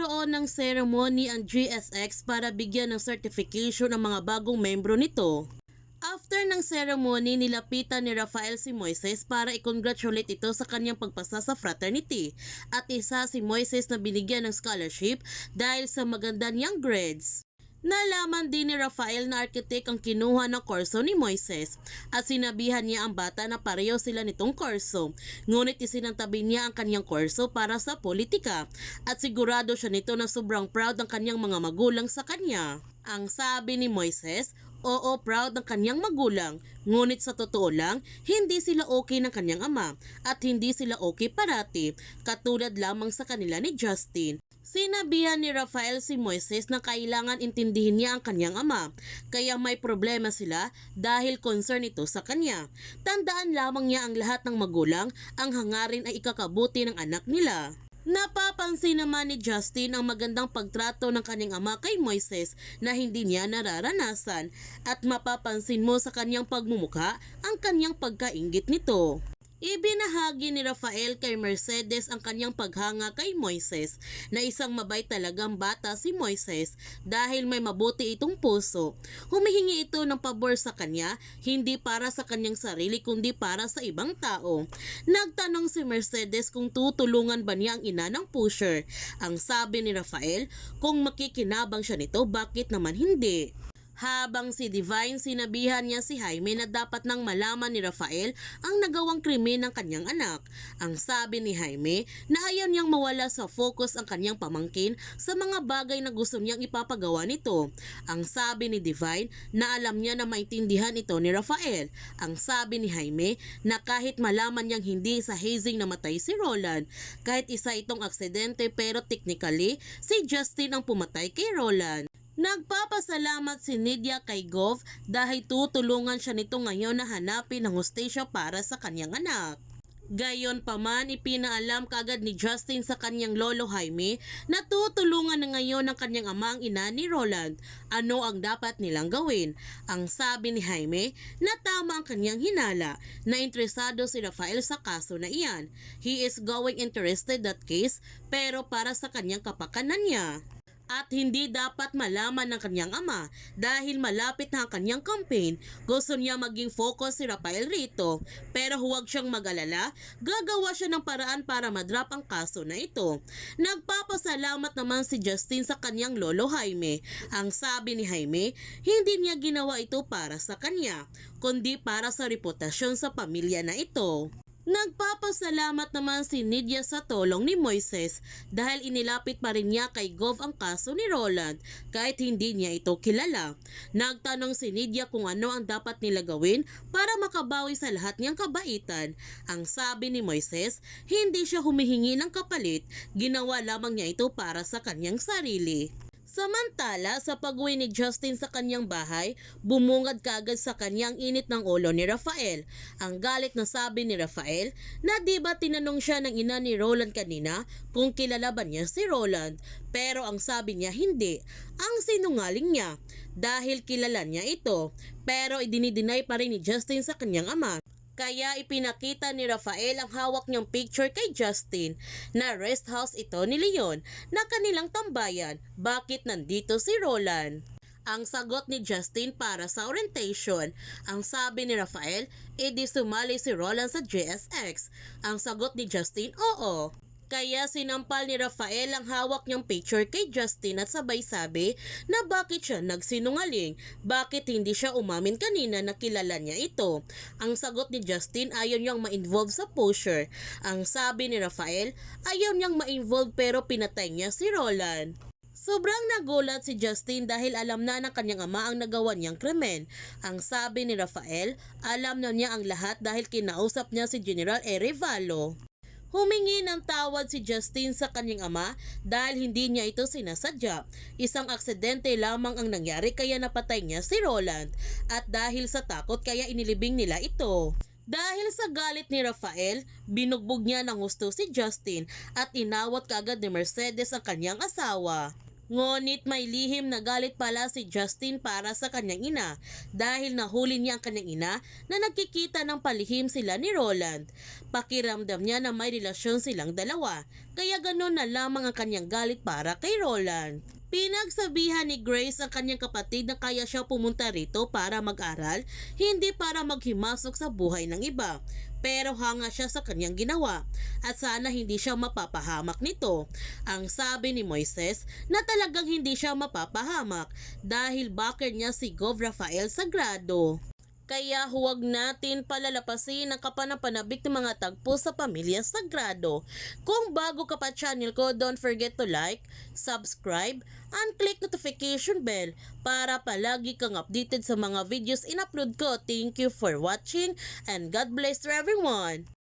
Nagkaroon ng ceremony ang GSX para bigyan ng certification ang mga bagong membro nito. After ng ceremony, nilapitan ni Rafael si Moises para i-congratulate ito sa kanyang pagpasa sa fraternity at isa si Moises na binigyan ng scholarship dahil sa maganda niyang grades. Nalaman din ni Rafael na architect ang kinuha ng kurso ni Moises at sinabihan niya ang bata na pareho sila nitong kurso, ngunit isinantabi niya ang kanyang kurso para sa politika at sigurado siya nito na sobrang proud ang kanyang mga magulang sa kanya. Ang sabi ni Moises, oo, proud ng kanyang magulang, ngunit sa totoo lang, hindi sila okay ng kanyang ama at hindi sila okay parati, katulad lamang sa kanila ni Justin. Sinabihan ni Rafael si Moises na kailangan intindihin niya ang kanyang ama, kaya may problema sila dahil concern ito sa kanya. Tandaan lamang niya ang lahat ng magulang, ang hangarin ay ikakabuti ng anak nila. Napapansin naman ni Justin ang magandang pagtrato ng kanyang ama kay Moises na hindi niya nararanasan at mapapansin mo sa kanyang pagmumukha ang kanyang pagkainggit nito. Ibinahagi ni Rafael kay Mercedes ang kanyang paghanga kay Moises na isang mabait talagang bata si Moises dahil may mabuti itong puso. Humihingi ito ng pabor sa kanya, hindi para sa kanyang sarili kundi para sa ibang tao. Nagtanong si Mercedes kung tutulungan ba niya ang ina ng pusher. Ang sabi ni Rafael, kung makikinabang siya nito, bakit naman hindi? Habang si Divine, sinabihan niya si Jaime na dapat nang malaman ni Rafael ang nagawang krimen ng kanyang anak. Ang sabi ni Jaime na ayaw niyang mawala sa focus ang kanyang pamangkin sa mga bagay na gusto niyang ipapagawa nito. Ang sabi ni Divine na alam niya na maintindihan ito ni Rafael. Ang sabi ni Jaime na kahit malaman niyang hindi sa hazing namatay si Roland, kahit isa itong aksidente pero technically si Justin ang pumatay kay Roland. Nagpapasalamat si Nidia kay Gov dahil tutulungan siya nito ngayon na hanapin ang hostesya para sa kanyang anak. Gayon pa man, ipinaalam kaagad ni Justin sa kanyang lolo Jaime na tutulungan na ngayon ng kanyang ama ang ina ni Roland. Ano ang dapat nilang gawin? Ang sabi ni Jaime na tama ang kanyang hinala na interesado si Rafael sa kaso na iyan. He is going interested that case pero para sa kanyang kapakanan niya. At hindi dapat malaman ng kanyang ama dahil malapit na ang kanyang campaign. Gusto niya maging focus si Rafael rito pero huwag siyang mag-alala, gagawa siya ng paraan para madrop ang kaso na ito. Nagpapasalamat naman si Justin sa kanyang lolo Jaime. Ang sabi ni Jaime, hindi niya ginawa ito para sa kanya kundi para sa reputasyon sa pamilya na ito. Nagpapasalamat naman si Nidia sa tulong ni Moises dahil inilapit pa rin niya kay Gov ang kaso ni Roland kahit hindi niya ito kilala. Nagtanong si Nidia kung ano ang dapat nila gawin para makabawi sa lahat niyang kabaitan. Ang sabi ni Moises, hindi siya humihingi ng kapalit, ginawa lamang niya ito para sa kanyang sarili. Samantala, sa pag-uwi ni Justin sa kanyang bahay, bumungad kaagad sa kanyang init ng ulo ni Rafael. Ang galit na sabi ni Rafael na di ba tinanong siya ng ina ni Roland kanina kung kilala ba niya si Roland. Pero ang sabi niya hindi, ang sinungaling niya dahil kilala niya ito. Pero idinideny pa rin ni Justin sa kanyang ama. Kaya ipinakita ni Rafael ang hawak niyang picture kay Justin na rest house ito ni Leon na kanilang tambayan. Bakit nandito si Roland? Ang sagot ni Justin para sa orientation. Ang sabi ni Rafael, edi sumali si Roland sa GSX. Ang sagot ni Justin, oo. Kaya sinampal ni Rafael ang hawak niyang picture kay Justin at sabay sabi na bakit siya nagsinungaling, bakit hindi siya umamin kanina na kilala niya ito. Ang sagot ni Justin, ayaw niyang ma-involve sa pusher. Ang sabi ni Rafael, ayaw niyang ma-involve pero pinatay niya si Roland. Sobrang nagulat si Justin dahil alam na ng kanyang ama ang nagawa niyang krimen. Ang sabi ni Rafael, alam na niya ang lahat dahil kinausap niya si General Arevalo. Humingi ng tawad si Justin sa kanyang ama dahil hindi niya ito sinasadya. Isang aksidente lamang ang nangyari kaya napatay niya si Roland at dahil sa takot kaya inilibing nila ito. Dahil sa galit ni Rafael, binugbog niya ng gusto si Justin at inawat kaagad ni Mercedes ang kanyang asawa. Ngunit may lihim na galit pala si Justin para sa kanyang ina dahil nahuli niya ang kanyang ina na nagkikita ng palihim sila ni Roland. Pakiramdam niya na may relasyon silang dalawa, kaya ganun na lamang ang kanyang galit para kay Roland. Pinagsabihan ni Grace ang kanyang kapatid na kaya siya pumunta rito para mag-aral, hindi para maghimasok sa buhay ng iba. Pero hanga siya sa kanyang ginawa at sana hindi siya mapapahamak nito. Ang sabi ni Moises na talagang hindi siya mapapahamak dahil backer niya si Gov. Rafael Sagrado. Kaya huwag natin palalapasin ang kapanapanabik ng mga tagpo sa pamilya Sagrado. Kung bago ka pa channel ko, don't forget to like, subscribe, and click notification bell para palagi kang updated sa mga videos in-upload ko. Thank you for watching and God bless to everyone!